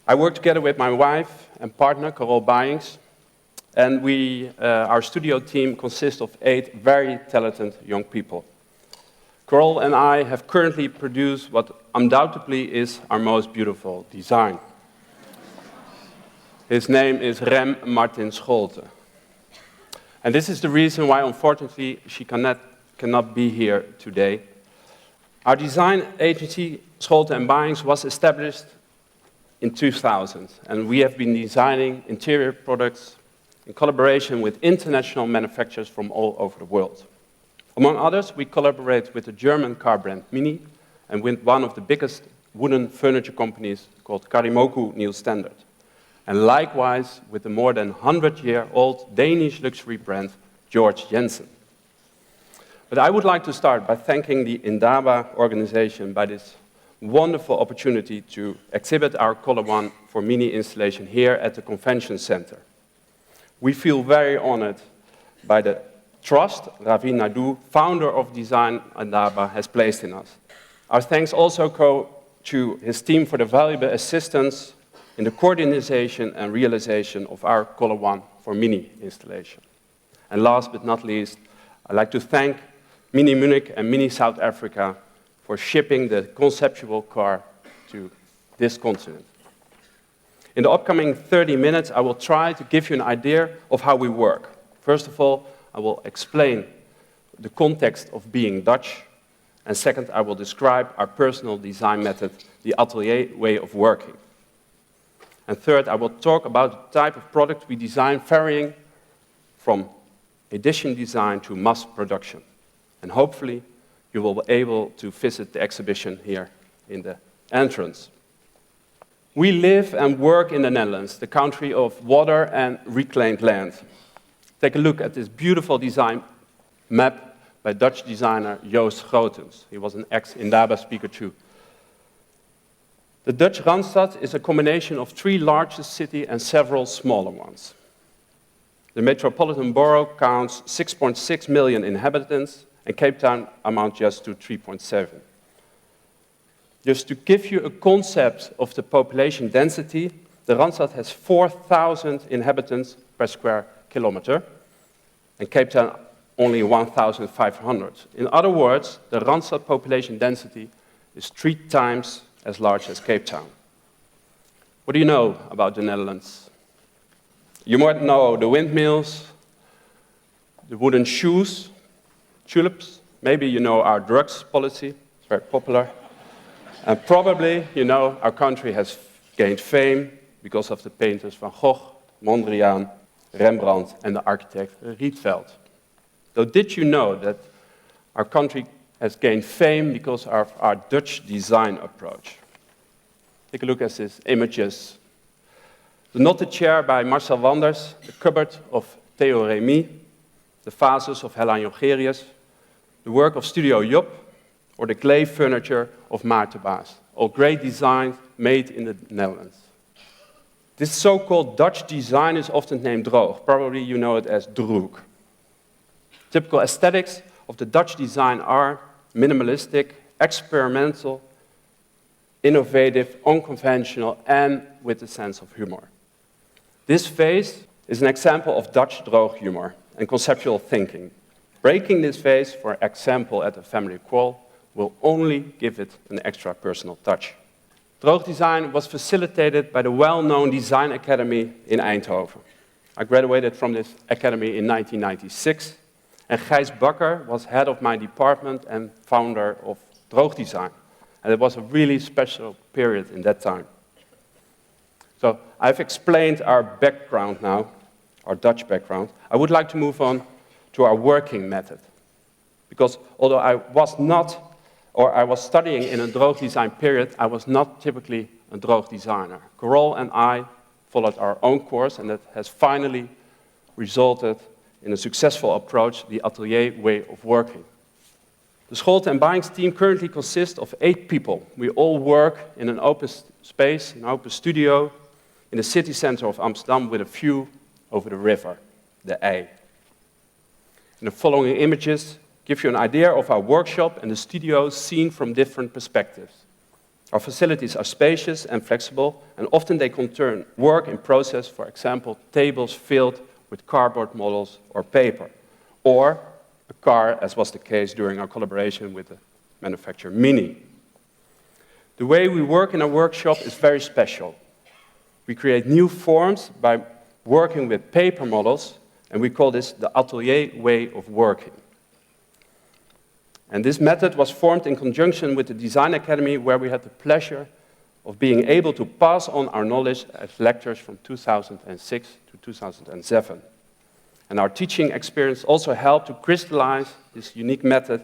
I work together with my wife and partner, Scholten Baijings, and our studio team consists of 8 very talented young people. Carol and I have currently produced what undoubtedly is our most beautiful design. His name is Rem Martin Scholten. And this is the reason why, unfortunately, she cannot be here today. Our design agency, Scholten Baijings, was established in 2000, and we have been designing interior products in collaboration with international manufacturers from all over the world. Among others, we collaborate with the German car brand Mini and with one of the biggest wooden furniture companies called Karimoku New Standard, and likewise with the more than 100-year-old Danish luxury brand Georg Jensen. But I would like to start by thanking the Indaba organization by this wonderful opportunity to exhibit our Color One for Mini installation here at the Convention Center. We feel very honored by the trust Ravi Naidu, founder of Design Indaba, has placed in us. Our thanks also go to his team for the valuable assistance in the coordination and realization of our Color One for Mini installation. And last but not least, I'd like to thank Mini Munich and Mini South Africa for shipping the Conceptual car to this continent. In the upcoming 30 minutes, I will try to give you an idea of how we work. First of all, I will explain the context of being Dutch, and second, I will describe our personal design method, the atelier way of working. And third, I will talk about the type of product we design, varying from edition design to mass production. And hopefully, you will be able to visit the exhibition here in the entrance. We live and work in the Netherlands, the country of water and reclaimed land. Take a look at this beautiful design map by Dutch designer Joost Scholtens. He was an ex-Indaba speaker too. The Dutch Randstad is a combination of 3 largest cities and several smaller ones. The metropolitan borough counts 6.6 million inhabitants, and Cape Town amounts just to 3.7. Just to give you a concept of the population density, the Randstad has 4,000 inhabitants per square kilometer, and Cape Town only 1,500. In other words, the Randstad population density is 3 times as large as Cape Town. What do you know about the Netherlands? You might know the windmills, the wooden shoes, tulips. Maybe you know our drugs policy, it's very popular. And probably you know our country has gained fame because of the painters Van Gogh, Mondriaan, Rembrandt, and the architect Rietveld. So did you know that our country has gained fame because of our Dutch design approach? Take a look at these images. The knotted chair by Marcel Wanders, the cupboard of Tejo Remy, the vases of Hella Jongerius, the work of Studio Job, or the clay furniture of Maarten Baas, all great designs made in the Netherlands. This so-called Dutch design is often named droog. Probably you know it as droog. Typical aesthetics of the Dutch design are minimalistic, experimental, innovative, unconventional, and with a sense of humor. This vase is an example of Dutch droog humor and conceptual thinking. Breaking this vase, for example, at a family quarrel, will only give it an extra personal touch. Droog design was facilitated by the well-known Design Academy in Eindhoven. I graduated from this academy in 1996, and Gijs Bakker was head of my department and founder of Droog design. And it was a really special period in that time. So I've explained our background now, our Dutch background. I would like to move on to our working method. Because although I was studying in a droog design period, I was not typically a droog designer. Carol and I followed our own course, and that has finally resulted in a successful approach, the atelier way of working. The Scholten Baijings team currently consists of 8 people. We all work in an open space, an open studio, in the city center of Amsterdam with a view over the river, the IJ. In the following images give you an idea of our workshop and the studio seen from different perspectives. Our facilities are spacious and flexible, and often they contain work in process, for example, tables filled with cardboard models or paper, or a car, as was the case during our collaboration with the manufacturer Mini. The way we work in our workshop is very special. We create new forms by working with paper models, and we call this the atelier way of working. And this method was formed in conjunction with the Design Academy, where we had the pleasure of being able to pass on our knowledge as lecturers from 2006 to 2007. And our teaching experience also helped to crystallize this unique method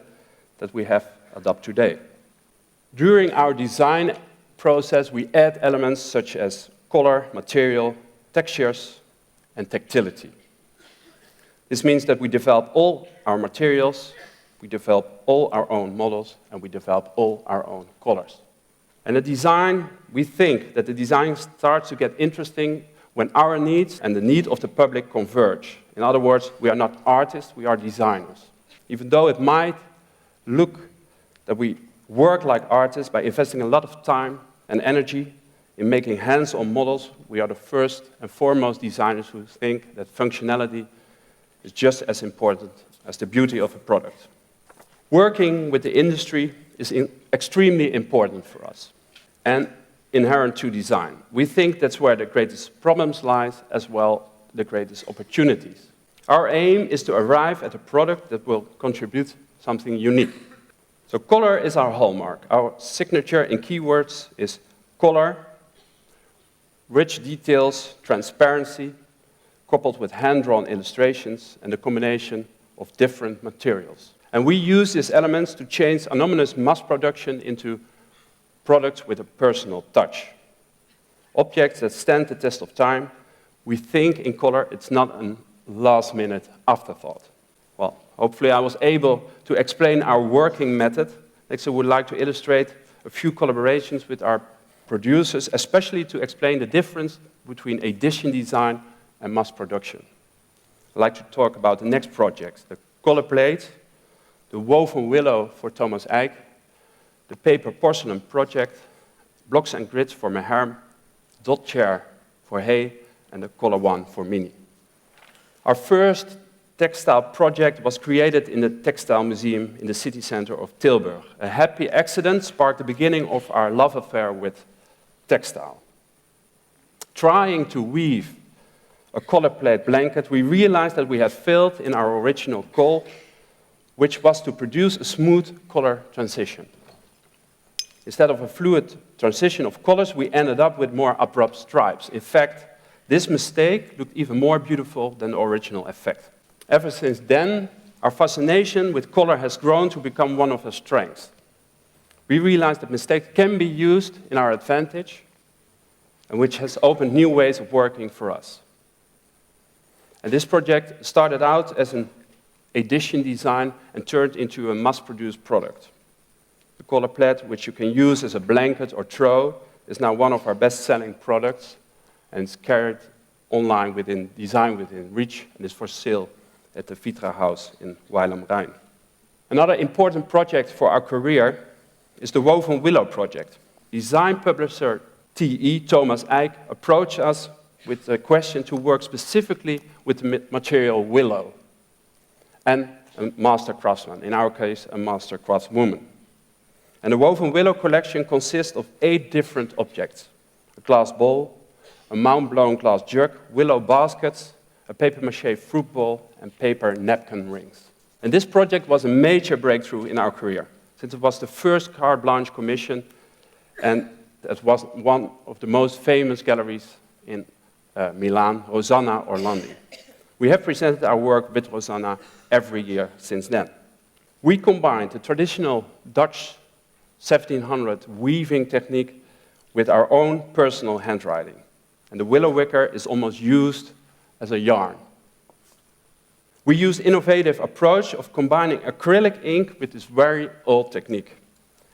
that we have adopted today. During our design process, we add elements such as color, material, textures, and tactility. This means that we develop all our materials, we develop all our own models, and we develop all our own colors. And the design, we think that the design starts to get interesting when our needs and the need of the public converge. In other words, we are not artists, we are designers. Even though it might look that we work like artists by investing a lot of time and energy in making hands-on models, we are the first and foremost designers who think that functionality is just as important as the beauty of a product. Working with the industry is extremely important for us and inherent to design. We think that's where the greatest problems lie, as well the greatest opportunities. Our aim is to arrive at a product that will contribute something unique. So color is our hallmark. Our signature in keywords is color, rich details, transparency, coupled with hand-drawn illustrations and the combination of different materials. And we use these elements to change anonymous mass production into products with a personal touch. Objects that stand the test of time. We think in color it's not a last-minute afterthought. Well, hopefully I was able to explain our working method. Next, I would like to illustrate a few collaborations with our producers, especially to explain the difference between edition design and mass production. I'd like to talk about the next projects, the color plate, the woven willow for Thomas Eijk, the paper porcelain project, blocks and grids for Meherm, dot chair for Hay, and the color one for Mini. Our first textile project was created in the Textile Museum in the city center of Tilburg. A happy accident sparked the beginning of our love affair with textile. Trying to weave a color plate blanket, we realized that we had failed in our original goal, which was to produce a smooth color transition. Instead of a fluid transition of colors, we ended up with more abrupt stripes. In fact, this mistake looked even more beautiful than the original effect. Ever since then, our fascination with color has grown to become one of our strengths. We realized that mistakes can be used in our advantage, and which has opened new ways of working for us. And this project started out as an edition design and turned into a mass-produced product. The color plate, which you can use as a blanket or throw, is now one of our best-selling products, and it's carried online within Design Within Reach, and is for sale at the Vitra House in Weil am Rhein. Another important project for our career is the Woven Willow project. Design publisher TE, Thomas Eijk, approached us with a question to work specifically with the material willow and a master craftsman, in our case, a master craftswoman. And the Woven Willow collection consists of 8 different objects: a glass bowl, a Mount-blown glass jug, willow baskets, a papier-mâché fruit bowl, and paper napkin rings. And this project was a major breakthrough in our career, since it was the first carte blanche commission, and it was one of the most famous galleries in Milan, Rosanna Orlandi. We have presented our work with Rosanna every year since then. We combined the traditional Dutch 1700 weaving technique with our own personal handwriting. And the willow wicker is almost used as a yarn. We use innovative approach of combining acrylic ink with this very old technique.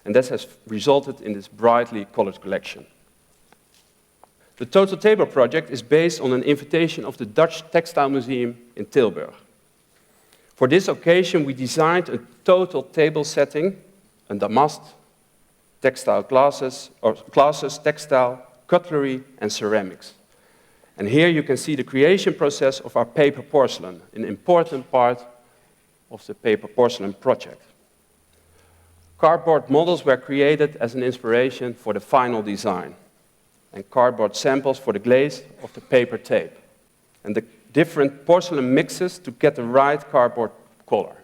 And this has resulted in this brightly colored collection. The Total Table project is based on an invitation of the Dutch Textile Museum in Tilburg. For this occasion, we designed a total table setting, a damast, textile glasses, textile, cutlery, and ceramics. And here you can see the creation process of our paper porcelain, an important part of the paper porcelain project. Cardboard models were created as an inspiration for the final design, and cardboard samples for the glaze of the paper tape, and the different porcelain mixes to get the right cardboard color.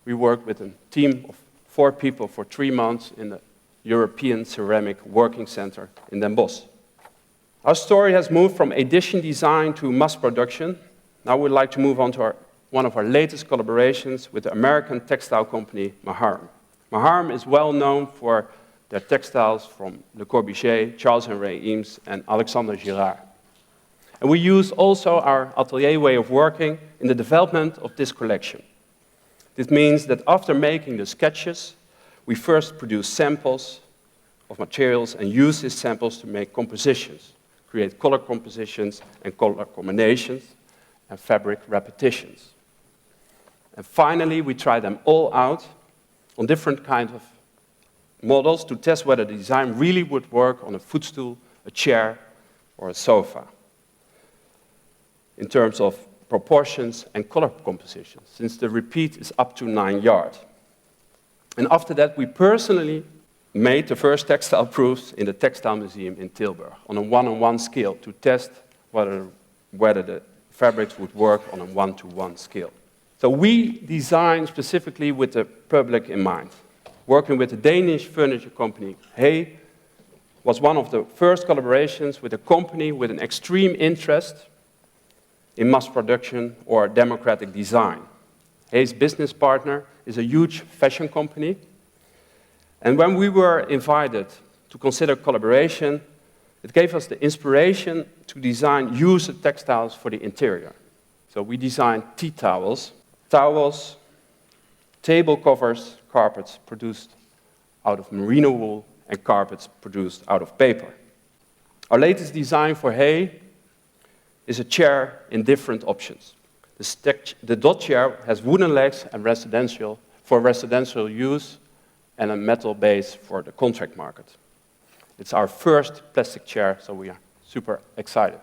We worked with a team of 4 people for 3 months in the European Ceramic Working Center in Den Bosch. Our story has moved from edition design to mass production. Now we'd like to move on to one of our latest collaborations with the American textile company Maharm. Maharm is well known for their textiles from Le Corbusier, Charles Henry Eames, and Alexander Girard. And we used also our atelier way of working in the development of this collection. This means that after making the sketches, we first produce samples of materials and use these samples to make compositions, create color compositions and color combinations, and fabric repetitions. And finally, we try them all out on different kinds of models to test whether the design really would work on a footstool, a chair, or a sofa, in terms of proportions and color compositions, since the repeat is up to 9 yards. And after that, we personally made the first textile proofs in the Textile Museum in Tilburg on a 1-on-1 scale to test whether the fabrics would work on a 1-to-1 scale. So we designed specifically with the public in mind. Working with the Danish furniture company Hey was one of the first collaborations with a company with an extreme interest in mass production or democratic design. Hey's business partner is a huge fashion company. And when we were invited to consider collaboration, it gave us the inspiration to design used textiles for the interior. So we designed tea towels, table covers, carpets produced out of merino wool, and carpets produced out of paper. Our latest design for Hey is a chair in different options. The dot chair has wooden legs and for residential use, and a metal base for the contract market. It's our first plastic chair, so we are super excited.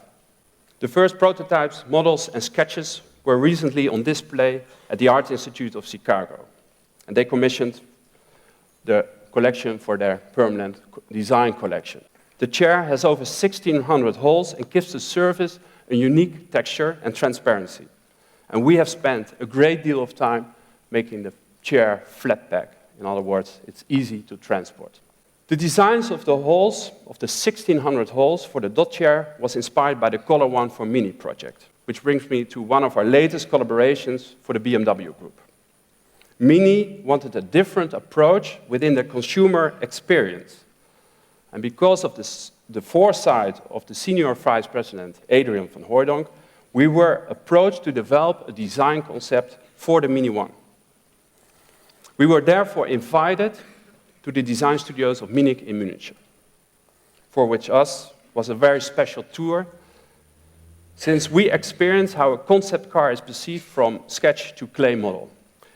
The first prototypes, models, and sketches were recently on display at the Art Institute of Chicago, and they commissioned the collection for their permanent design collection. The chair has over 1,600 holes and gives the surface a unique texture and transparency. And we have spent a great deal of time making the chair flat pack. In other words, it's easy to transport. The designs of the holes, of the 1,600 holes for the dot chair, was inspired by the Color One for Mini project, which brings me to one of our latest collaborations for the BMW Group. Mini wanted a different approach within the consumer experience. And because of the foresight of the senior vice president, Adrian van Hooijdonk, we were approached to develop a design concept for the Mini One. We were therefore invited to the design studios of Munich in Munich, for which was a very special tour, since we experienced how a concept car is perceived from sketch to clay model.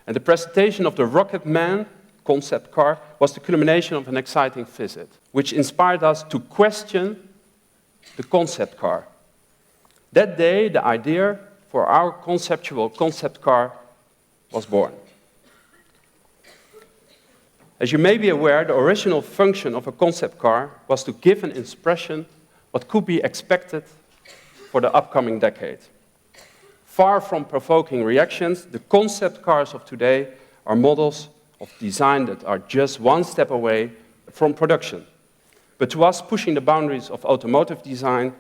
And the presentation of the Rocket Man concept car was the culmination of an exciting visit, which inspired us to question the concept car. That day, the idea for our conceptual concept car was born. As you may be aware, the original function of a concept car was to give an impression what could be expected for the upcoming decade. Far from provoking reactions, the concept cars of today are models of design that are just one step away from production. But to us, pushing the boundaries of automotive design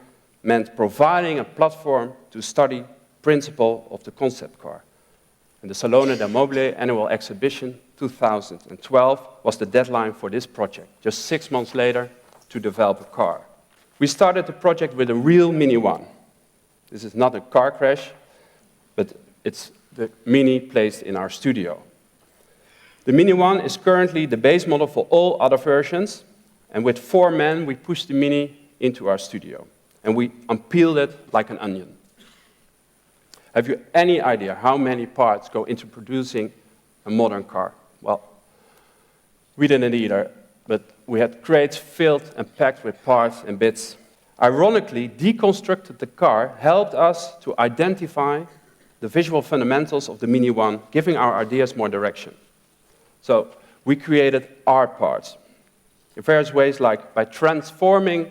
meant providing a platform to study the principle of the concept car. And the Salone del Mobile annual exhibition 2012 was the deadline for this project, just 6 months later to develop a car. We started the project with a real Mini One. This is not a car crash, but it's the Mini placed in our studio. The Mini One is currently the base model for all other versions, and with 4 men, we pushed the Mini into our studio, and we unpeeled it like an onion. Have you any idea how many parts go into producing a modern car? Well, we didn't either. but we had crates filled and packed with parts and bits. Ironically, deconstructed the car helped us to identify the visual fundamentals of the Mini One, giving our ideas more direction. So we created art parts in various ways, like by transforming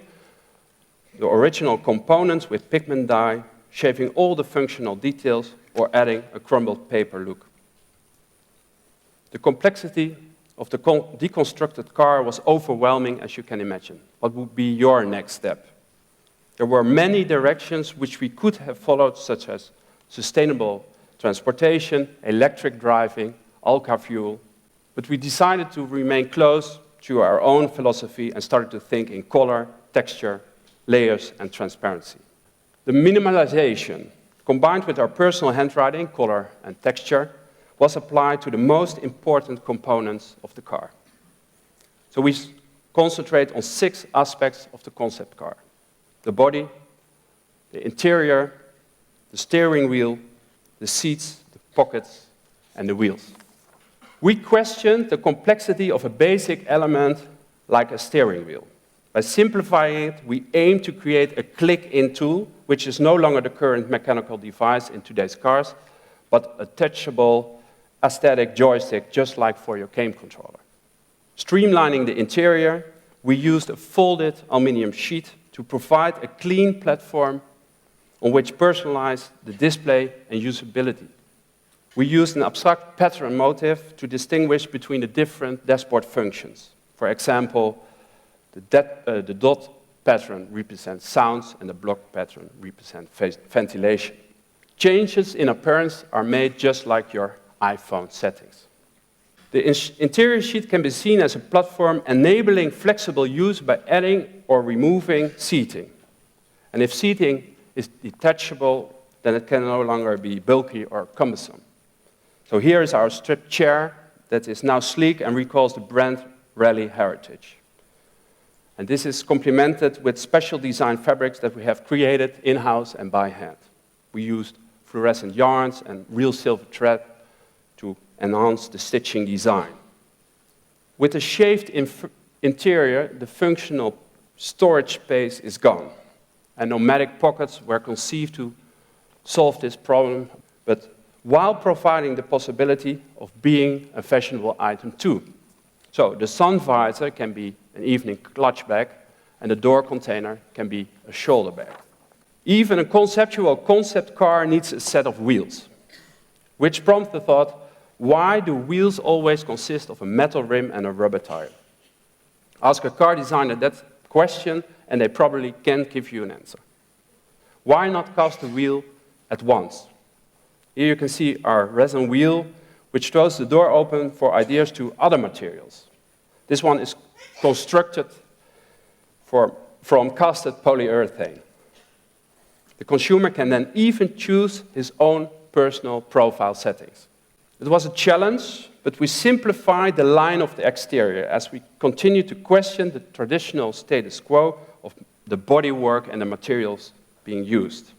the original components with pigment dye, shaving all the functional details, or adding a crumbled paper look. The complexity of the deconstructed car was overwhelming, as you can imagine. What would be your next step? There were many directions which we could have followed, such as sustainable transportation, electric driving, Alka fuel, but we decided to remain close to our own philosophy and started to think in color, texture, layers, and transparency. The minimalization, combined with our personal handwriting, color, and texture, was applied to the most important components of the car. So we concentrate on 6 aspects of the concept car: the body, the interior, the steering wheel, the seats, the pockets, and the wheels. We questioned the complexity of a basic element like a steering wheel. By simplifying it, we aim to create a click-in tool, which is no longer the current mechanical device in today's cars, but a touchable aesthetic joystick, just like for your game controller. Streamlining the interior, we used a folded aluminum sheet to provide a clean platform on which personalize the display and usability. We used an abstract pattern motif to distinguish between the different dashboard functions. For example, the dot pattern represents sounds and the block pattern represents ventilation. Changes in appearance are made just like your iPhone settings. The interior sheet can be seen as a platform enabling flexible use by adding or removing seating. And if seating is detachable, then it can no longer be bulky or cumbersome. So here is our stripped chair that is now sleek and recalls the brand Rally heritage. And this is complemented with special design fabrics that we have created in-house and by hand. We used fluorescent yarns and real silver thread to enhance the stitching design. With a shaved interior, the functional storage space is gone. And nomadic pockets were conceived to solve this problem, but while providing the possibility of being a fashionable item too. So the sun visor can be an evening clutch bag, and the door container can be a shoulder bag. Even a conceptual concept car needs a set of wheels, which prompted the thought, why do wheels always consist of a metal rim and a rubber tire? Ask a car designer that question, and they probably can't give you an answer. Why not cast the wheel at once? Here you can see our resin wheel, which throws the door open for ideas to other materials. This one is constructed from casted polyurethane. The consumer can then even choose his own personal profile settings. It was a challenge, but we simplified the line of the exterior as we continue to question the traditional status quo of the bodywork and the materials being used.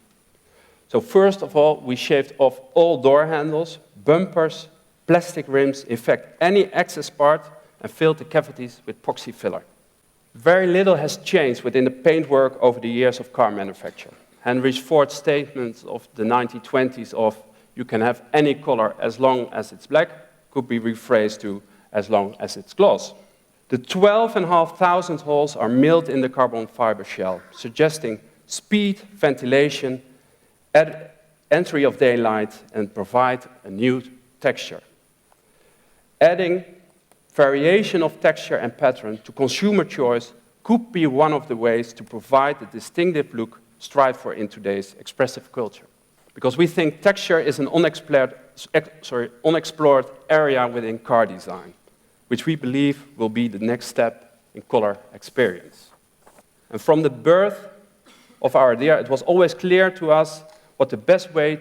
So first of all, we shaved off all door handles, bumpers, plastic rims, in fact, any excess part, and filled the cavities with epoxy filler. Very little has changed within the paintwork over the years of car manufacture. Henry Ford's statement of the 1920s of you can have any color as long as it's black could be rephrased to as long as it's gloss. The 12,500 holes are milled in the carbon fiber shell, suggesting speed, ventilation, entry of daylight, and provide a new texture. Adding variation of texture and pattern to consumer choice could be one of the ways to provide the distinctive look strived for in today's expressive culture. Because we think texture is an unexplored area within car design, which we believe will be the next step in color experience. And from the birth of our idea, it was always clear to us what the best way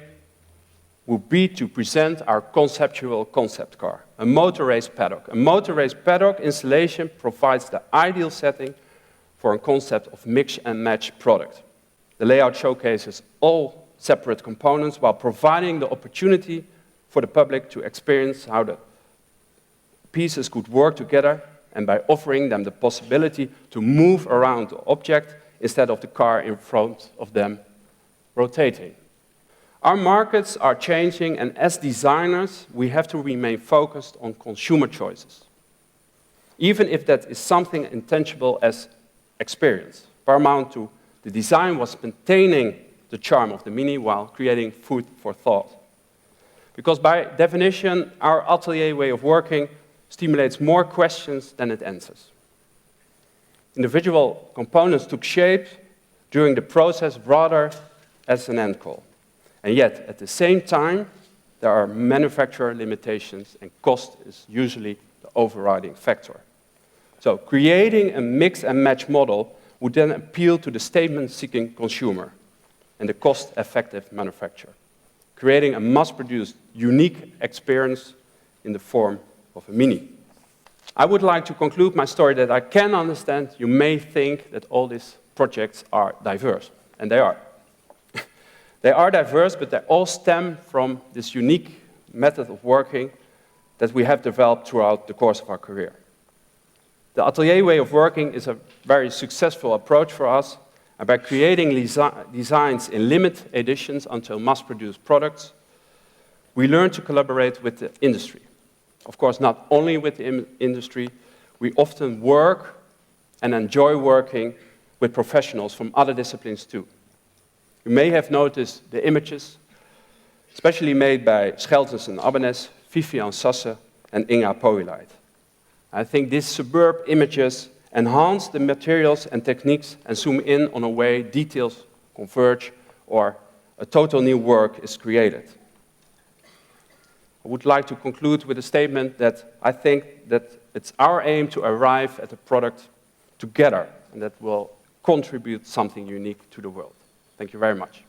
would be to present our conceptual concept car, a motor race paddock. A motor race paddock installation provides the ideal setting for a concept of mix and match product. The layout showcases all separate components while providing the opportunity for the public to experience how the pieces could work together and by offering them the possibility to move around the object instead of the car in front of them rotating. Our markets are changing, and as designers, we have to remain focused on consumer choices, even if that is something intangible as experience. Paramount to the design was maintaining the charm of the Mini while creating food for thought. Because by definition, our atelier way of working stimulates more questions than it answers. Individual components took shape during the process rather as an end goal. And yet, at the same time, there are manufacturer limitations, and cost is usually the overriding factor. So creating a mix and match model would then appeal to the statement-seeking consumer and the cost-effective manufacturer, creating a mass-produced, unique experience in the form of a Mini. I would like to conclude my story that I can understand you may think that all these projects are diverse, and they are. They are diverse, but they all stem from this unique method of working that we have developed throughout the course of our career. The atelier way of working is a very successful approach for us, and by creating designs in limited editions until mass-produced products, we learn to collaborate with the industry. Of course, not only with the industry, we often work and enjoy working with professionals from other disciplines too. You may have noticed the images, especially made by Scholten Baijings, Vivian Sasse, and Inga Poeleit. I think these superb images enhance the materials and techniques and zoom in on a way details converge or a total new work is created. I would like to conclude with a statement that I think that it's our aim to arrive at a product together and that will contribute something unique to the world. Thank you very much.